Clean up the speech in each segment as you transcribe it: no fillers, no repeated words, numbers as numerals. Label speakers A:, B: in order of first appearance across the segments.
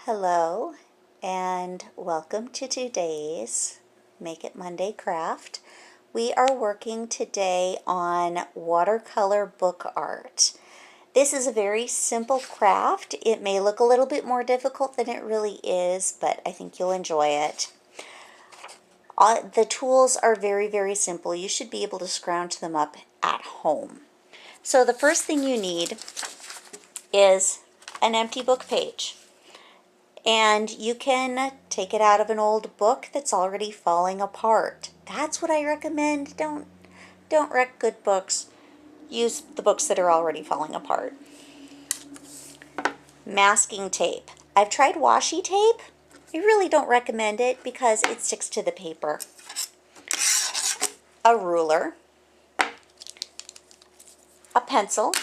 A: Hello and welcome to today's Make It Monday craft. We are working today on watercolor book art. This is a very simple craft. It may look a little bit more difficult than it really is, but I think you'll enjoy it. The tools are very simple. You should be able to scrounge them up at home. So the first thing you need is an empty book page. And you can take it out of an old book that's already falling apart. That's what I recommend. Don't wreck good books. Use the books that are already falling apart. Masking tape. I've tried washi tape. I really don't recommend it because it sticks to the paper. A ruler. A pencil.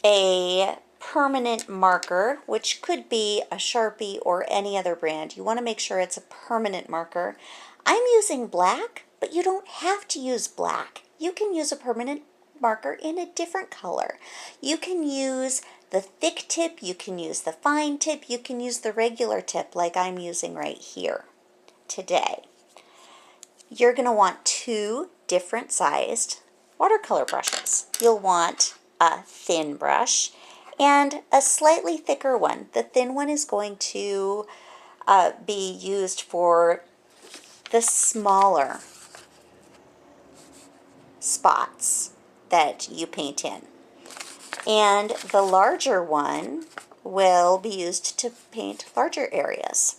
A: A permanent marker, which could be a Sharpie or any other brand. You want to make sure it's a permanent marker. I'm using black, but you don't have to use black. You can use a permanent marker in a different color. You can use the thick tip, you can use the fine tip, you can use the regular tip like I'm using right here today. You're going to want two different sized watercolor brushes. You'll want a thin brush and a slightly thicker one. The thin one is going to be used for the smaller spots that you paint in. And the larger one will be used to paint larger areas.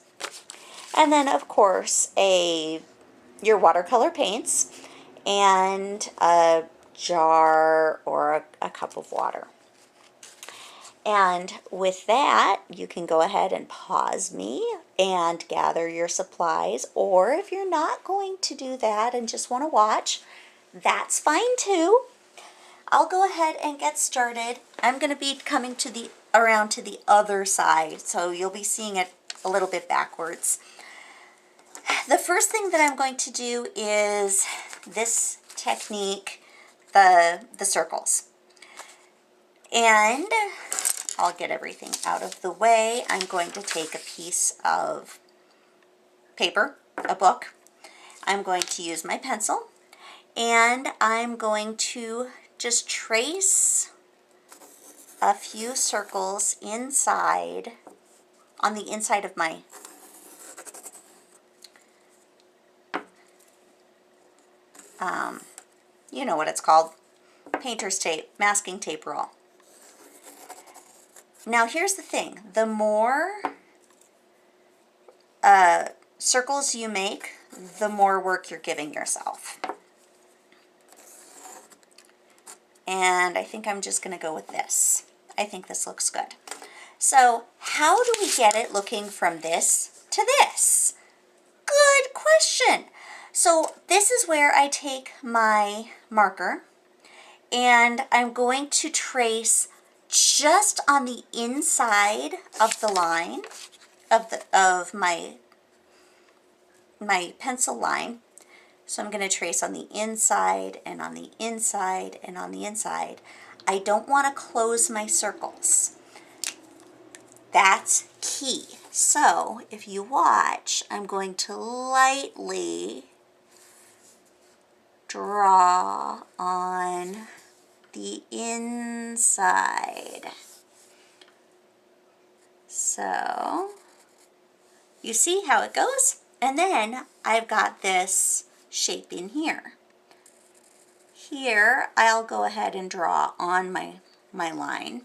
A: And then, of course, your watercolor paints and a jar or a cup of water. And with that, you can go ahead and pause me and gather your supplies. Or if you're not going to do that and just want to watch, that's fine too. I'll go ahead and get started. I'm going to be coming around to the other side, so you'll be seeing it a little bit backwards. The first thing that I'm going to do is this technique, the circles. And I'll get everything out of the way. I'm going to take a piece of paper, a book. I'm going to use my pencil, and I'm going to just trace a few circles on the inside of my you know what it's called, painter's tape, masking tape roll. Now here's the thing, the more circles you make, the more work you're giving yourself. And I think I'm just going to go with this. I think this looks good. So how do we get it looking from this to this? Good question. So this is where I take my marker and I'm going to trace just on the inside of the line of my pencil line. So I'm going to trace on the inside and on the inside and on the inside. I don't want to close my circles. That's key. So if you watch, I'm going to lightly draw on the inside. So you see how it goes? And then I've got this shape in here. Here I'll go ahead and draw on my line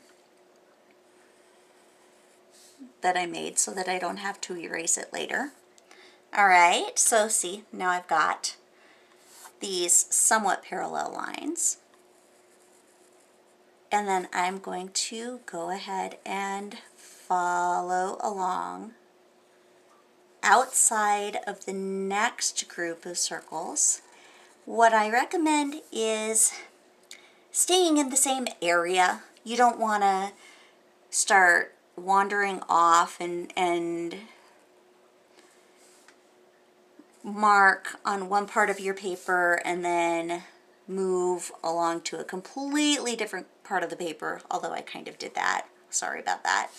A: that I made so that I don't have to erase it later. All right, so see, now I've got these somewhat parallel lines. And then I'm going to go ahead and follow along outside of the next group of circles. What I recommend is staying in the same area. You don't want to start wandering off and mark on one part of your paper and then move along to a completely different part of the paper, although I kind of did that. Sorry about that.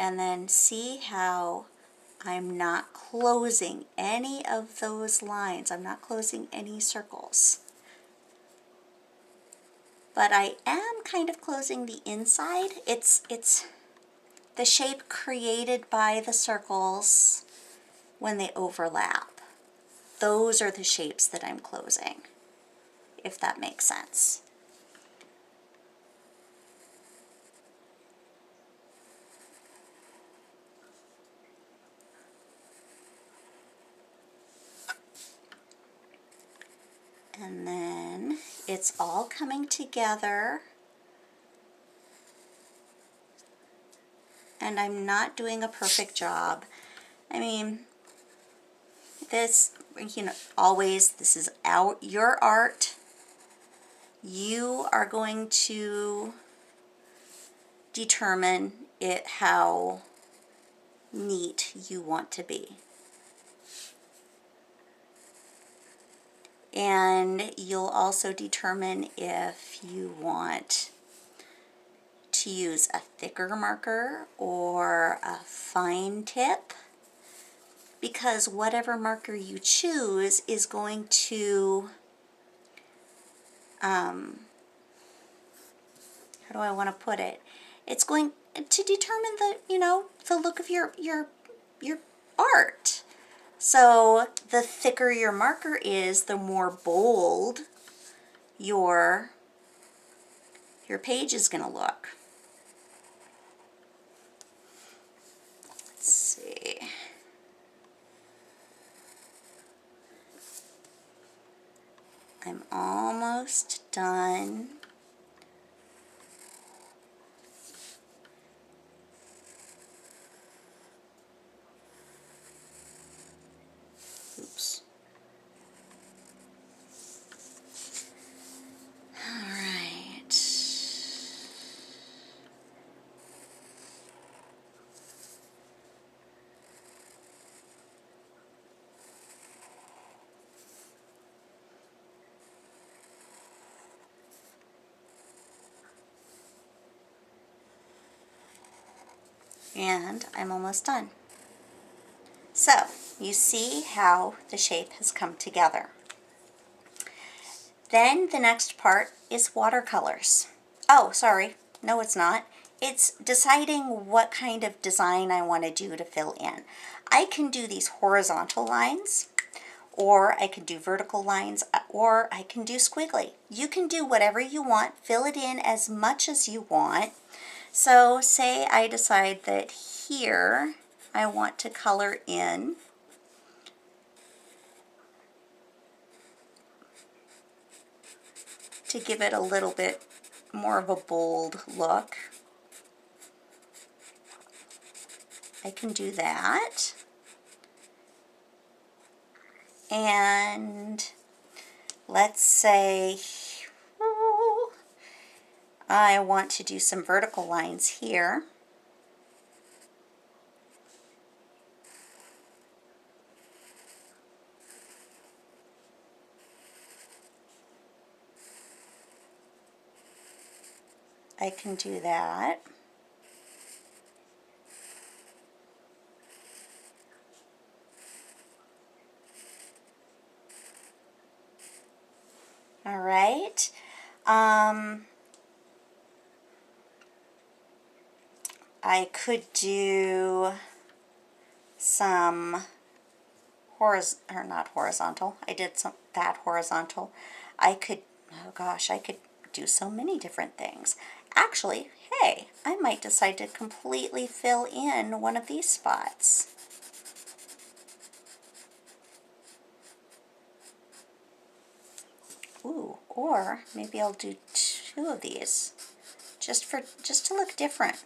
A: And then see how I'm not closing any of those lines. I'm not closing any circles. But I am kind of closing the inside. It's the shape created by the circles when they overlap. Those are the shapes that I'm closing, if that makes sense. And then it's all coming together. And I'm not doing a perfect job. I mean, this, you know, always, this is your art. You are going to determine how neat you want to be. And you'll also determine if you want to use a thicker marker or a fine tip, because whatever marker you choose is going to, how do I want to put it? It's going to determine the look of your art. So the thicker your marker is, the more bold your page is going to look. Let's see. I'm almost done. Oops. All right. And I'm almost done. So, you see how the shape has come together. Then the next part is watercolors. Oh, sorry. No, it's not. It's deciding what kind of design I want to do to fill in. I can do these horizontal lines, or I can do vertical lines, or I can do squiggly. You can do whatever you want. Fill it in as much as you want. So say I decide that here I want to color in to give it a little bit more of a bold look. I can do that. And let's say I want to do some vertical lines here. I can do that. All right. I could do some not horizontal. I did that horizontal. I could, oh gosh, I could do so many different things. Actually, hey, I might decide to completely fill in one of these spots. Ooh, or maybe I'll do 2 of these just to look different.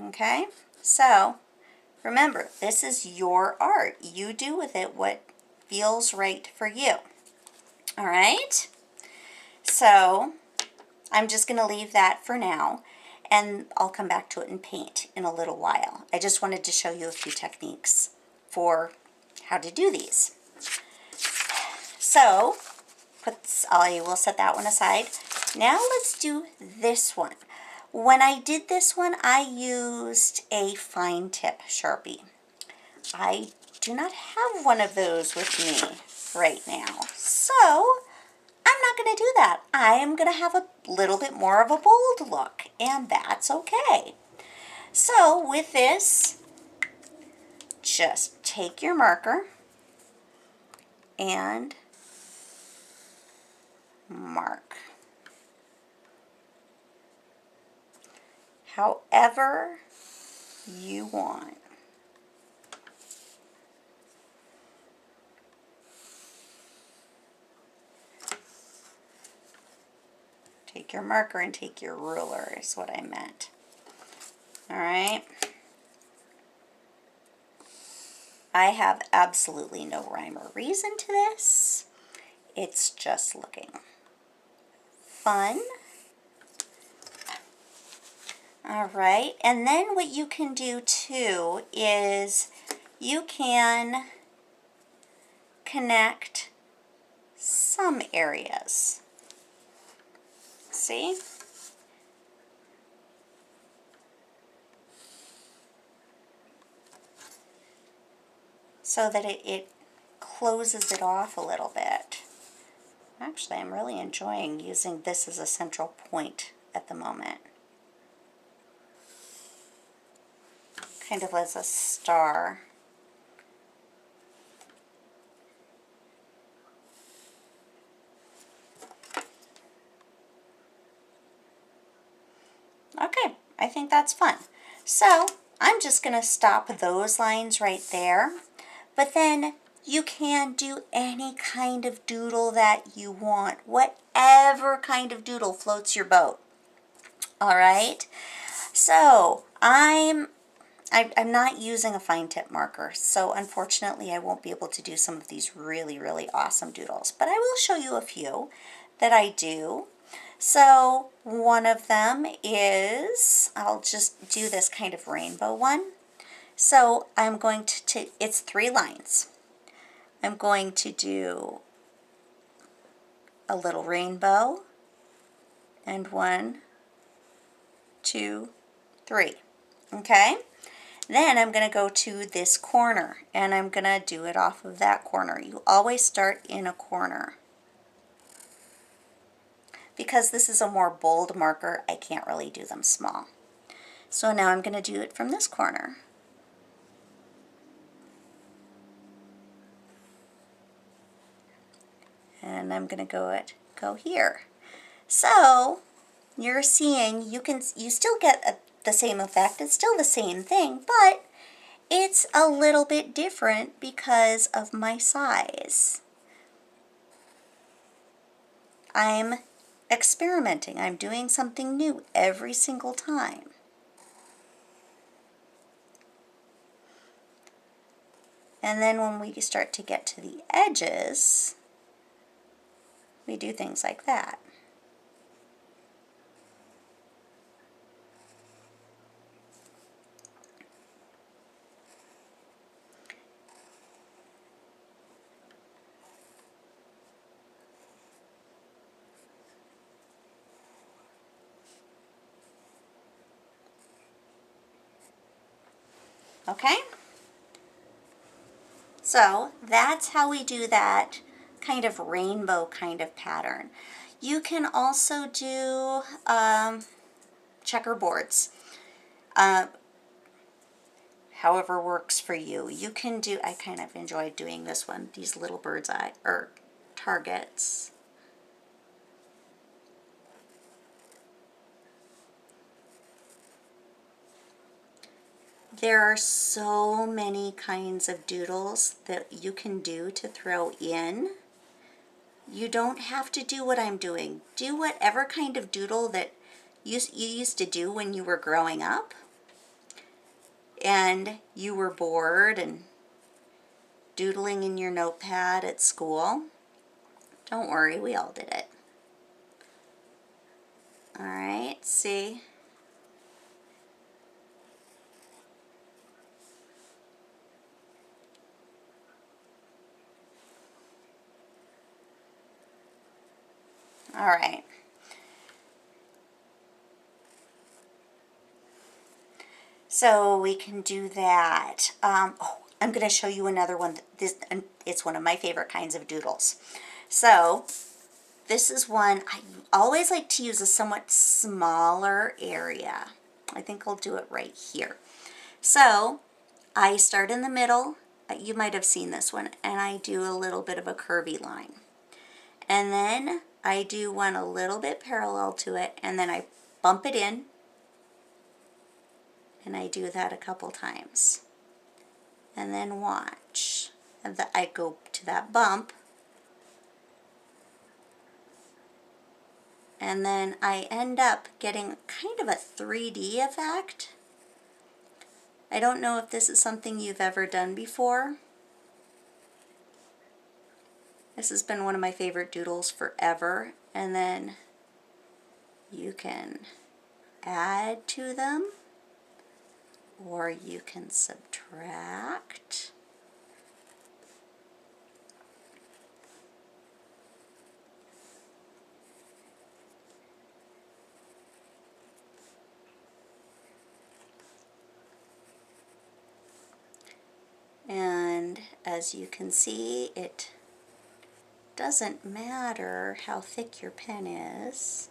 A: Okay, so remember, this is your art. You do with it what feels right for you. All right, so I'm just going to leave that for now, and I'll come back to it and paint in a little while. I just wanted to show you a few techniques for how to do these. So I will set that one aside. Now let's do this one. When I did this one, I used a fine tip Sharpie. I do not have one of those with me right now, so I'm not going to do that. I am going to have a little bit more of a bold look, and that's okay. So with this, just take your marker and mark. However you want. Take your marker and take your ruler is what I meant. All right. I have absolutely no rhyme or reason to this. It's just looking fun. All right, and then what you can do too is you can connect some areas. See? So that it closes it off a little bit. Actually, I'm really enjoying using this as a central point at the moment. Kind of as a star. Okay, I think that's fun. So I'm just going to stop those lines right there. But then you can do any kind of doodle that you want. Whatever kind of doodle floats your boat. All right. So I'm not using a fine tip marker, so unfortunately I won't be able to do some of these really, really awesome doodles, but I will show you a few that I do. So one of them is, I'll just do this kind of rainbow one. So I'm going to it's 3 lines. I'm going to do a little rainbow, and 1, 2, 3, okay? Then I'm going to go to this corner, and I'm going to do it off of that corner. You always start in a corner. Because this is a more bold marker, I can't really do them small. So now I'm going to do it from this corner. And I'm going to go here. So you're seeing you still get the same effect. It's still the same thing, but it's a little bit different because of my size. I'm experimenting. I'm doing something new every single time. And then when we start to get to the edges, we do things like that. Okay? So that's how we do that kind of rainbow kind of pattern. You can also do checkerboards. However works for you. You can do, I kind of enjoy doing this one, these little bird's eye, or targets. There are so many kinds of doodles that you can do to throw in. You don't have to do what I'm doing. Do whatever kind of doodle that you used to do when you were growing up and you were bored and doodling in your notepad at school. Don't worry, we all did it. All right, see? All right. So we can do that. Oh, I'm going to show you another one. It's one of my favorite kinds of doodles. So this is one I always like to use a somewhat smaller area. I think I'll do it right here. So I start in the middle. You might have seen this one, and I do a little bit of a curvy line. And then I do one a little bit parallel to it, and then I bump it in, and I do that a couple times. And then watch. And I go to that bump, and then I end up getting kind of a 3D effect. I don't know if this is something you've ever done before. This has been one of my favorite doodles forever. And then you can add to them, or you can subtract. And as you can see, it doesn't matter how thick your pen is.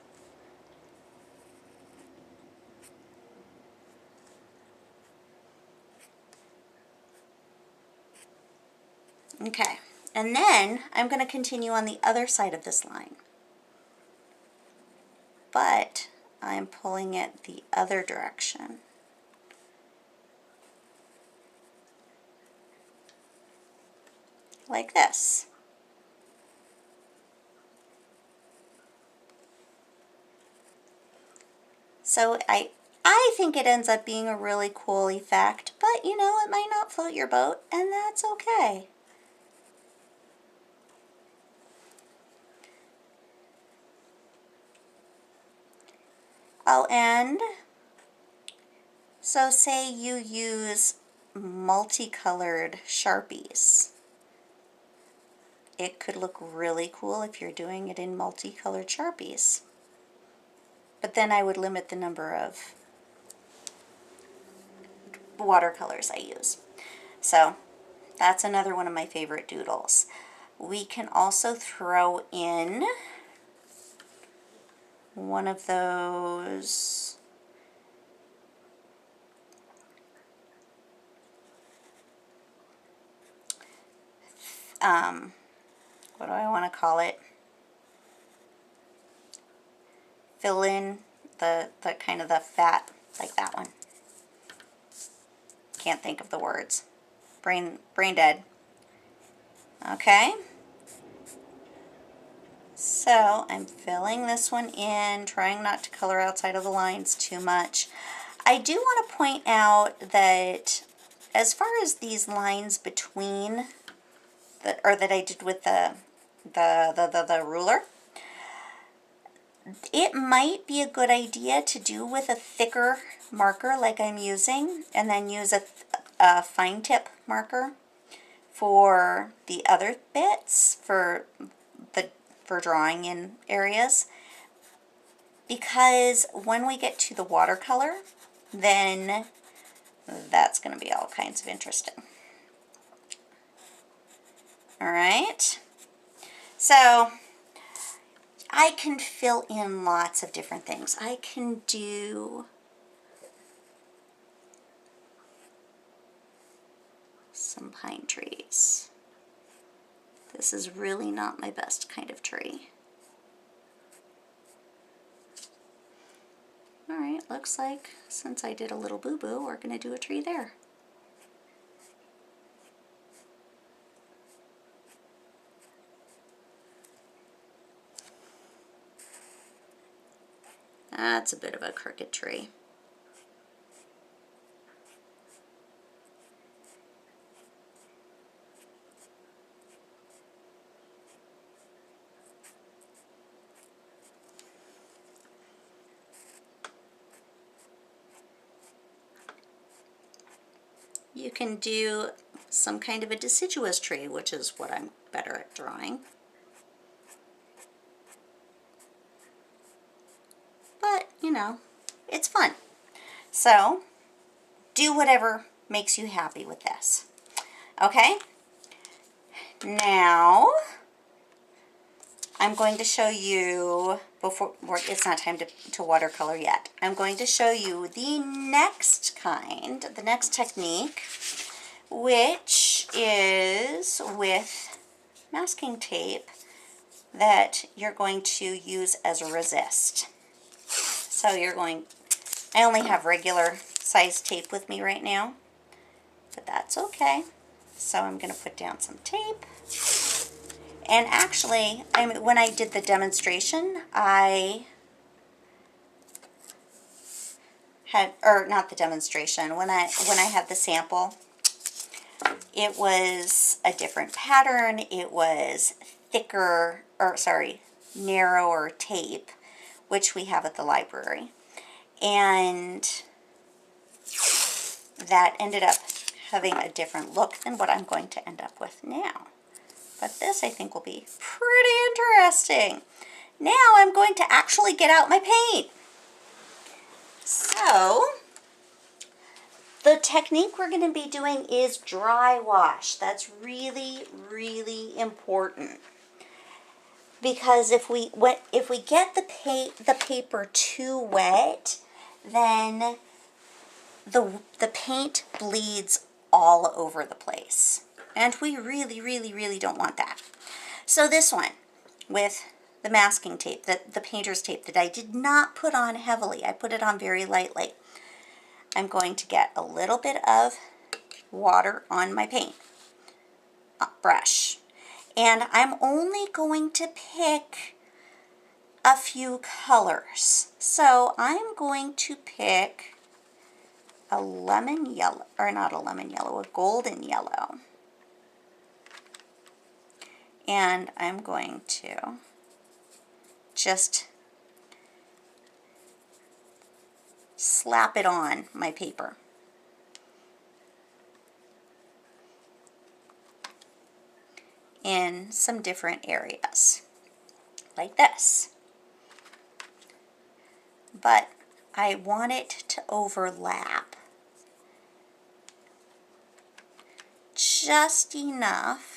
A: Okay, and then I'm going to continue on the other side of this line. But I'm pulling it the other direction. Like this. So I think it ends up being a really cool effect, but you know, it might not float your boat, and that's okay. I'll end. So say you use multicolored Sharpies. It could look really cool if you're doing it in multicolored Sharpies. But then I would limit the number of watercolors I use. So that's another one of my favorite doodles. We can also throw in one of those what do I want to call it? Fill in the kind of the fat, like that one. Can't think of the words. Brain dead. Okay. So I'm filling this one in, trying not to color outside of the lines too much. I do want to point out that as far as these lines between, or that I did with the ruler, it might be a good idea to do with a thicker marker like I'm using, and then use a fine tip marker for the other bits, for drawing in areas, because when we get to the watercolor, then that's going to be all kinds of interesting. All right, so I can fill in lots of different things. I can do some pine trees. This is really not my best kind of tree. All right, looks like since I did a little boo-boo, we're going to do a tree there. That's a bit of a crooked tree. You can do some kind of a deciduous tree, which is what I'm better at drawing. But, you know, it's fun. So, do whatever makes you happy with this. Okay? Now, I'm going to show you, before it's not time to watercolor yet, I'm going to show you the next kind, the next technique, which is with masking tape that you're going to use as a resist. So you're going, I only have regular size tape with me right now, but that's okay. So I'm going to put down some tape. And actually, when I did the demonstration, I had, or not the demonstration, when I had the sample, it was a different pattern. It was thicker, or sorry, narrower tape, which we have at the library. And that ended up having a different look than what I'm going to end up with now. But this, I think, will be pretty interesting. Now I'm going to actually get out my paint. So, the technique we're going to be doing is dry wash. That's really, really important. Because if we get the paper too wet, then the paint bleeds all over the place. And we really, really, really don't want that. So this one, with the masking tape, the painter's tape that I did not put on heavily, I put it on very lightly. I'm going to get a little bit of water on my paint brush. And I'm only going to pick a few colors. So I'm going to pick a lemon yellow, or not a lemon yellow, a golden yellow. And I'm going to just slap it on my paper. In some different areas, like this. But I want it to overlap just enough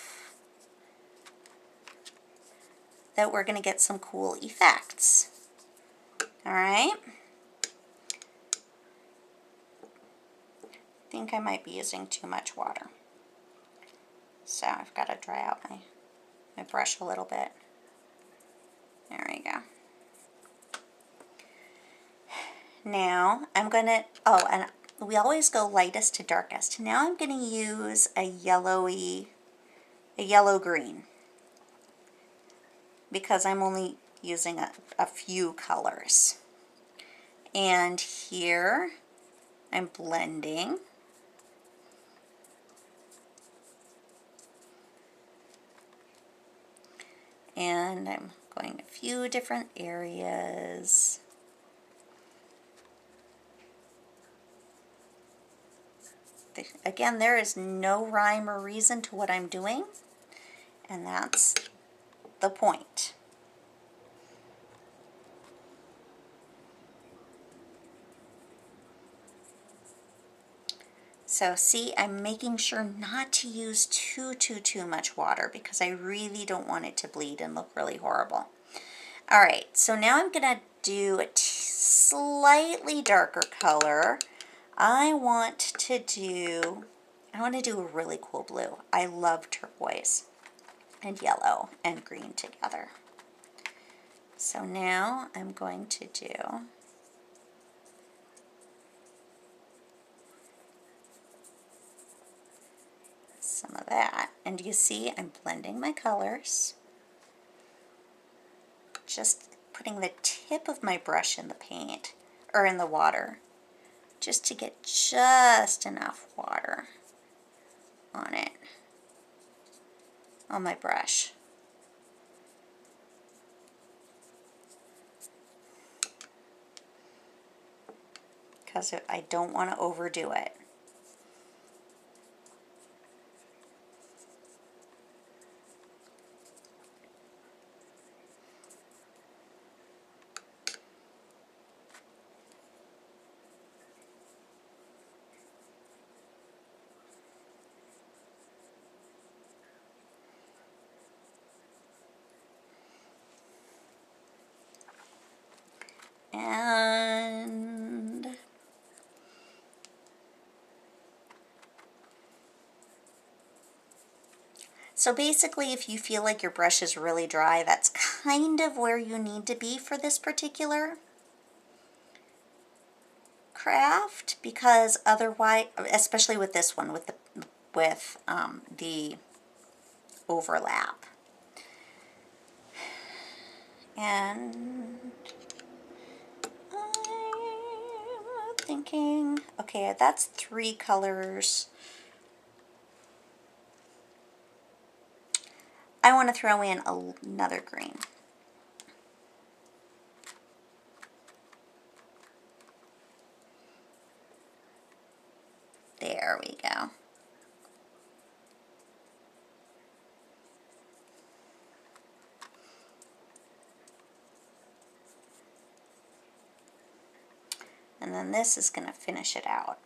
A: that we're going to get some cool effects. All right? I think I might be using too much water. So I've got to dry out my brush a little bit. There we go. Now I'm going to, oh, and we always go lightest to darkest. Now I'm going to use a yellow-green, because I'm only using a few colors. And here I'm blending. And I'm going a few different areas. Again, there is no rhyme or reason to what I'm doing, and that's the point. So see, I'm making sure not to use too much water, because I really don't want it to bleed and look really horrible. All right, so now I'm going to do a slightly darker color. I want to do a really cool blue. I love turquoise and yellow and green together. So now I'm going to do some of that. And you see I'm blending my colors. Just putting the tip of my brush in the paint, or in the water, just to get just enough water on it, on my brush. Because I don't want to overdo it. And so basically, if you feel like your brush is really dry, that's kind of where you need to be for this particular craft, because otherwise, especially with this one, with the overlap. And I'm thinking, okay, that's 3 colors. I want to throw in another green. There we go. And then this is going to finish it out.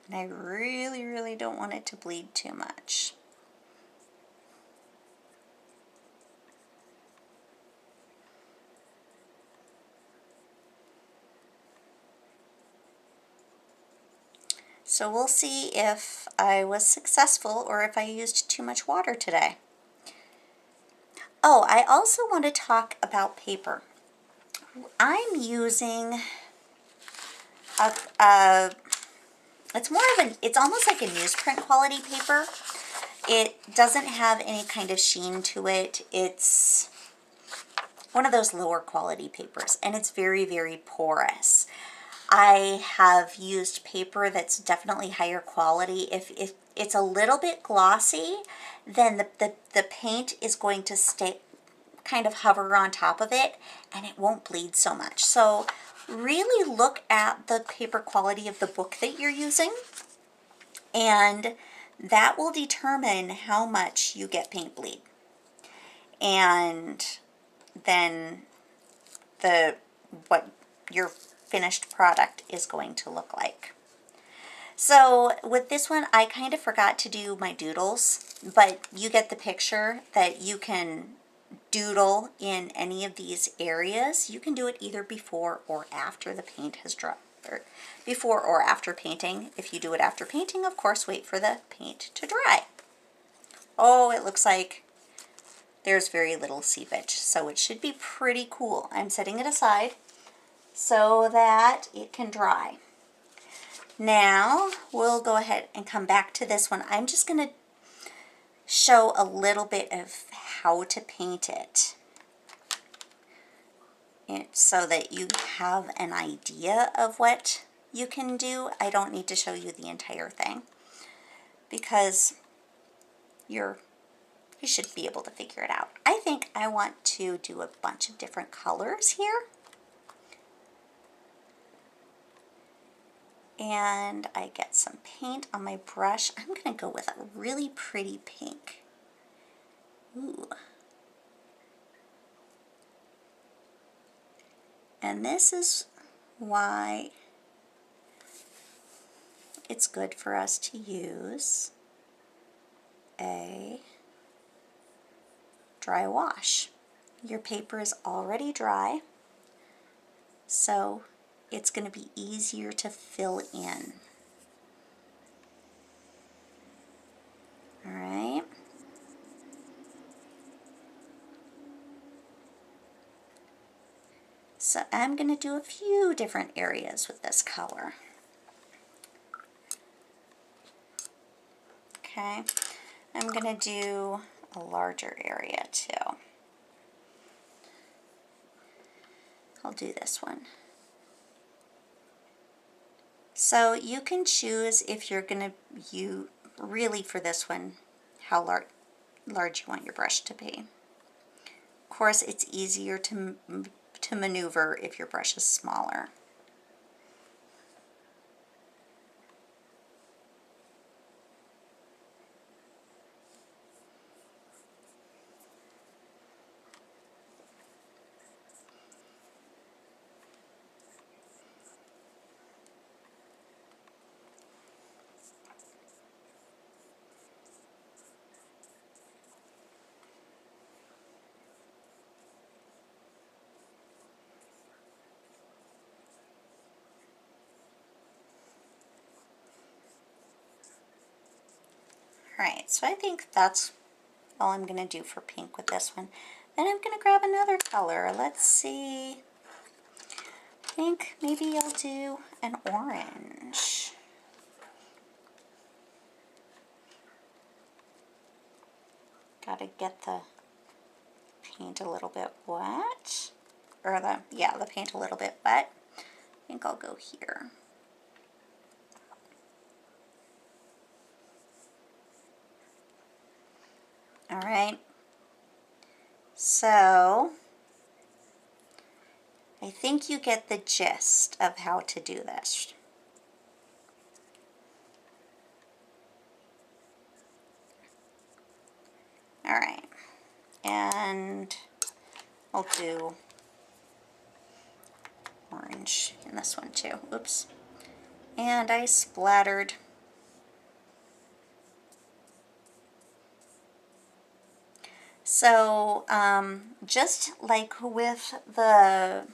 A: And I really, really don't want it to bleed too much. So we'll see if I was successful or if I used too much water today. Oh, I also want to talk about paper. I'm using it's more of it's almost like a newsprint quality paper. It doesn't have any kind of sheen to it. It's one of those lower quality papers, and it's very, very porous. I have used paper that's definitely higher quality. If it's a little bit glossy, then the paint is going to stay, kind of hover on top of it, and it won't bleed so much. So really look at the paper quality of the book that you're using, and that will determine how much you get paint bleed. And then what your finished product is going to look like. So with this one, I kind of forgot to do my doodles, but you get the picture that you can doodle in any of these areas. You can do it either before or after the paint has dried, or before or after painting. If you do it after painting, of course, wait for the paint to dry. Oh, it looks like there's very little seepage, so it should be pretty cool. I'm setting it aside so that it can dry. Now we'll go ahead and come back to this one. I'm just going to show a little bit of how to paint it, so that you have an idea of what you can do. I don't need to show you the entire thing because you should be able to figure it out. I think I want to do a bunch of different colors here. And I get some paint on my brush. I'm going to go with a really pretty pink. Ooh. And this is why it's good for us to use a dry wash. Your paper is already dry, so it's going to be easier to fill in. All right. So I'm going to do a few different areas with this color. Okay. I'm going to do a larger area too. I'll do this one. So you can choose if you're going to, really for this one, how large you want your brush to be. Of course, it's easier to maneuver if your brush is smaller. Alright, so I think that's all I'm going to do for pink with this one. Then I'm going to grab another color. Let's see. I think maybe I'll do an orange. Got to get the paint a little bit wet. Or the paint a little bit wet. I think I'll go here. All right, so I think you get the gist of how to do this. All right, and I'll do orange in this one too. Oops. And I splattered. So just like with the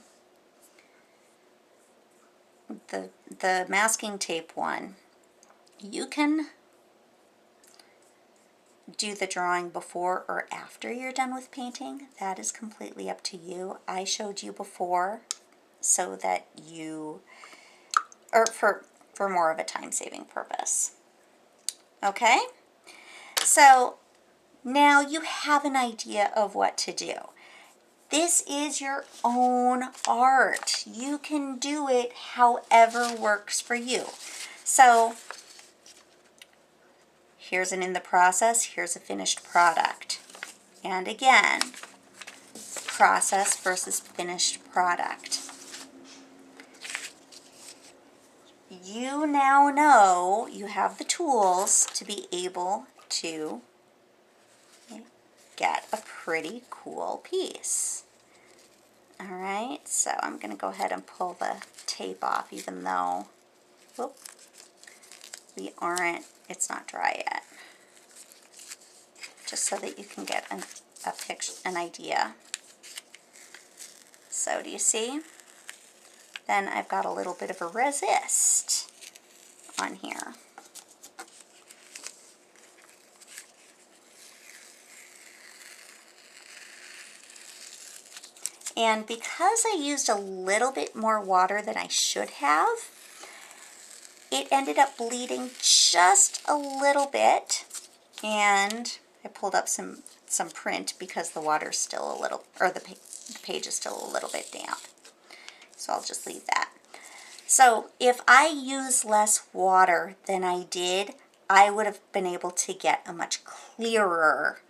A: masking tape one, you can do the drawing before or after you're done with painting. That is completely up to you. I showed you before so that you, or for more of a time-saving purpose. Okay? So now you have an idea of what to do. This is your own art. You can do it however works for you. So here's an in the process, here's a finished product. And again, process versus finished product. You now know you have the tools to be able to get a pretty cool piece. All right, so I'm going to go ahead and pull the tape off, even though whoop, it's not dry yet. Just so that you can get a picture, an idea. So do you see? Then I've got a little bit of a resist on here. And because I used a little bit more water than I should have, it ended up bleeding just a little bit. And I pulled up some print because the water's still a little, or the page is still a little bit damp. So I'll just leave that. So if I use less water than I did, I would have been able to get a much clearer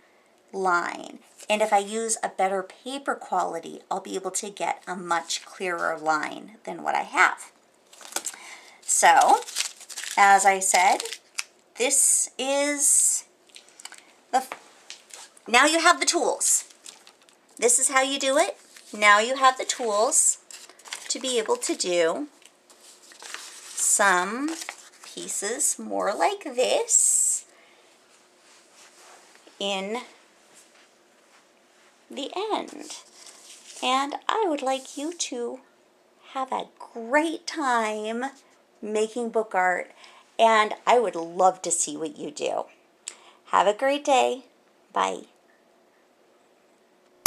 A: line. And if I use a better paper quality, I'll be able to get a much clearer line than what I have. So, as I said, this is now you have the tools. This is how you do it. Now you have the tools to be able to do some pieces more like this in the end. And I would like you to have a great time making book art, and I would love to see what you do. Have a great day. Bye.